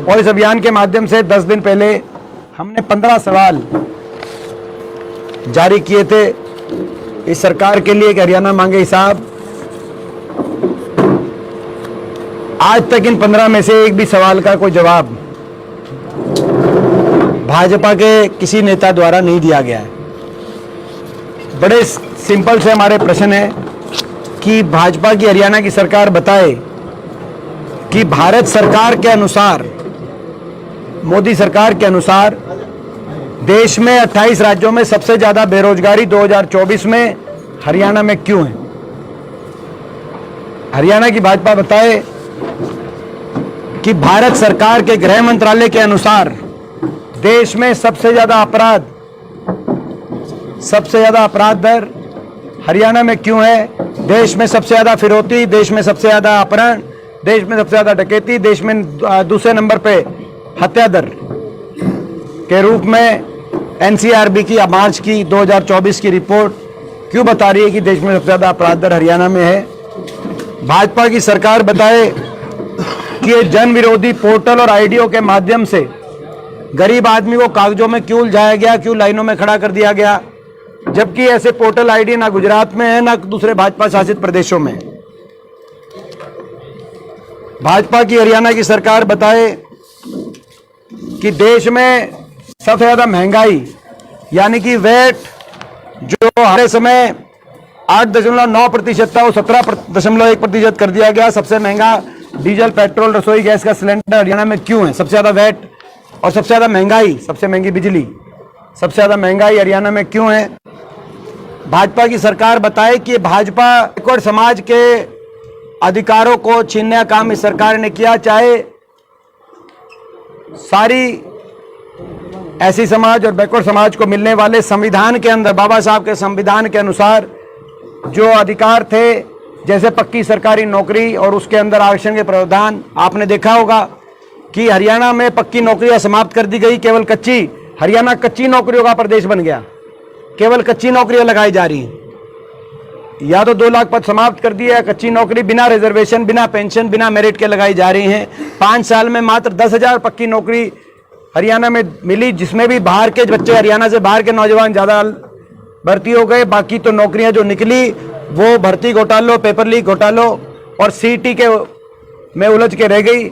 और इस अभियान के माध्यम से 10 दिन पहले हमने 15 सवाल जारी किए थे इस सरकार के लिए कि हरियाणा मांगे हिसाब। आज तक इन 15 में से एक भी सवाल का कोई जवाब भाजपा के किसी नेता द्वारा नहीं दिया गया है। बड़े सिंपल से हमारे प्रश्न है कि भाजपा की हरियाणा की सरकार बताए कि भारत सरकार के अनुसार, मोदी सरकार के अनुसार देश में 28 राज्यों में सबसे ज्यादा बेरोजगारी 2024 में हरियाणा में क्यों है। हरियाणा की भाजपा बताए कि भारत सरकार के गृह मंत्रालय के अनुसार देश में सबसे ज्यादा अपराध दर हरियाणा में क्यों है। देश में सबसे ज्यादा फिरौती, देश में सबसे ज्यादा अपहरण, देश में सबसे ज्यादा डकैती, देश में दूसरे नंबर पे हत्या दर के रूप में एनसीआरबी की मार्च की 2024 की रिपोर्ट क्यों बता रही है कि देश में सबसे ज्यादा अपराध दर हरियाणा में है। भाजपा की सरकार बताए कि ये जन विरोधी पोर्टल और आईडीओ के माध्यम से गरीब आदमी को कागजों में क्यों उलझाया गया, क्यों लाइनों में खड़ा कर दिया गया, जबकि ऐसे पोर्टल आईडी ना गुजरात में है ना दूसरे भाजपा शासित प्रदेशों में। भाजपा की हरियाणा की सरकार बताए कि देश में सबसे ज्यादा महंगाई यानी कि वेट जो हर समय 8.9% था वो 17.1% कर दिया गया। सबसे महंगा डीजल, पेट्रोल, रसोई गैस का सिलेंडर हरियाणा में क्यों है। सबसे ज्यादा वेट और सबसे ज्यादा महंगाई, सबसे महंगी बिजली, सबसे ज्यादा महंगाई हरियाणा में क्यों है। भाजपा की सरकार बताए कि भाजपा बैकवर्ड समाज के अधिकारों को छीनने का काम इस सरकार ने किया, चाहे सारी ऐसी समाज और बैकवर्ड समाज को मिलने वाले संविधान के अंदर, बाबा साहब के संविधान के अनुसार जो अधिकार थे, जैसे पक्की सरकारी नौकरी और उसके अंदर आरक्षण के प्रावधान। आपने देखा होगा कि हरियाणा में पक्की नौकरियां समाप्त कर दी गई, केवल कच्ची, हरियाणा कच्ची नौकरियों का प्रदेश बन गया, केवल कच्ची नौकरियां लगाई जा रही हैं। या तो 2 लाख पद समाप्त कर दिए, कच्ची नौकरी बिना रिजर्वेशन, बिना पेंशन, बिना मेरिट के लगाई जा रही हैं। 5 साल में मात्र 10,000 पक्की नौकरी हरियाणा में मिली, जिसमें भी बाहर के बच्चे, हरियाणा से बाहर के नौजवान ज्यादा भर्ती हो गए। बाकी तो नौकरियां जो निकली वो भर्ती घोटालों, पेपर लीक घोटालों और सीटी के में उलझ के रह गई।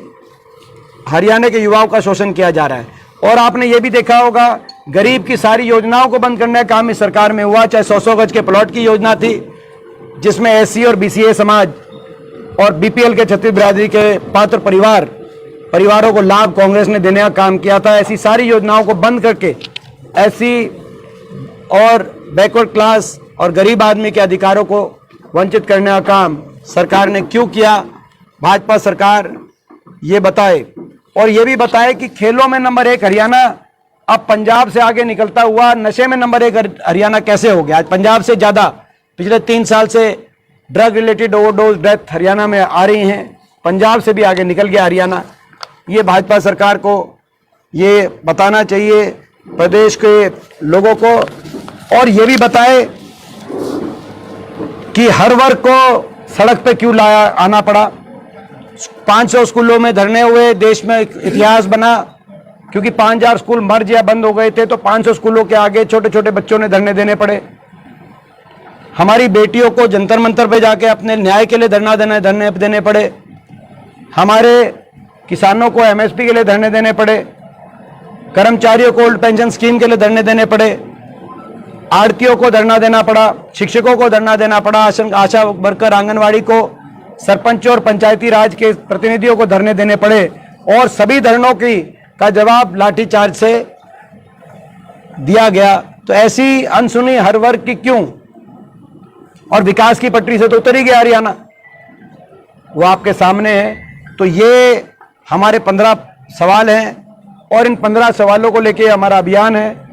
हरियाणा के युवाओं का शोषण किया जा रहा है। और आपने ये भी देखा होगा, गरीब की सारी योजनाओं को बंद करने का काम इस सरकार में हुआ। चाहे 100 गज के प्लॉट की योजना थी, जिसमें एससी और बीसीए समाज और बीपीएल के क्षत्रिय बिरादरी के पात्र परिवारों को लाभ कांग्रेस ने देने का काम किया था। ऐसी सारी योजनाओं को बंद करके एससी और बैकवर्ड क्लास और गरीब आदमी के अधिकारों को वंचित करने का काम सरकार ने क्यों किया। भाजपा सरकार ये बताए और ये भी बताए कि खेलों में नंबर 1 हरियाणा अब पंजाब से आगे निकलता हुआ नशे में नंबर 1 हरियाणा कैसे हो गया। आज पंजाब से ज्यादा पिछले 3 साल से drug related overdose death Haryana में आ रही हैं। पंजाब से भी आगे निकल गया हरियाणा। ये भाजपा सरकार को ये बताना चाहिए प्रदेश के लोगों को। और ये भी बताए कि हर वर्ग को सड़क पे क्यों आना पड़ा। 500 स्कूलों में धरने हुए, देश में इतिहास बना, क्योंकि 5000 स्कूल मर्ज या बंद हो गए थे, तो 500 स्कूलों के आगे छोटे छोटे बच्चों ने धरने देने पड़े। हमारी बेटियों को जंतर मंतर पे जाके अपने न्याय के लिए धरने देने पड़े। हमारे किसानों को एमएसपी के लिए धरने देने पड़े। कर्मचारियों को ओल्ड पेंशन स्कीम के लिए धरने देने पड़े। आड़तियों को धरना देना पड़ा, शिक्षकों को धरना देना पड़ा, आशा वर्कर, आंगनवाड़ी को, सरपंचों और पंचायती राज के प्रतिनिधियों को धरने देने पड़े। और सभी धरनों का जवाब लाठीचार्ज से दिया गया। तो ऐसी अनसुनी हर वर्ग की क्यों। और विकास की पटरी से तो उतर ही गया हरियाणा, वो आपके सामने है। तो ये हमारे 15 सवाल हैं और इन 15 सवालों को लेके हमारा अभियान है।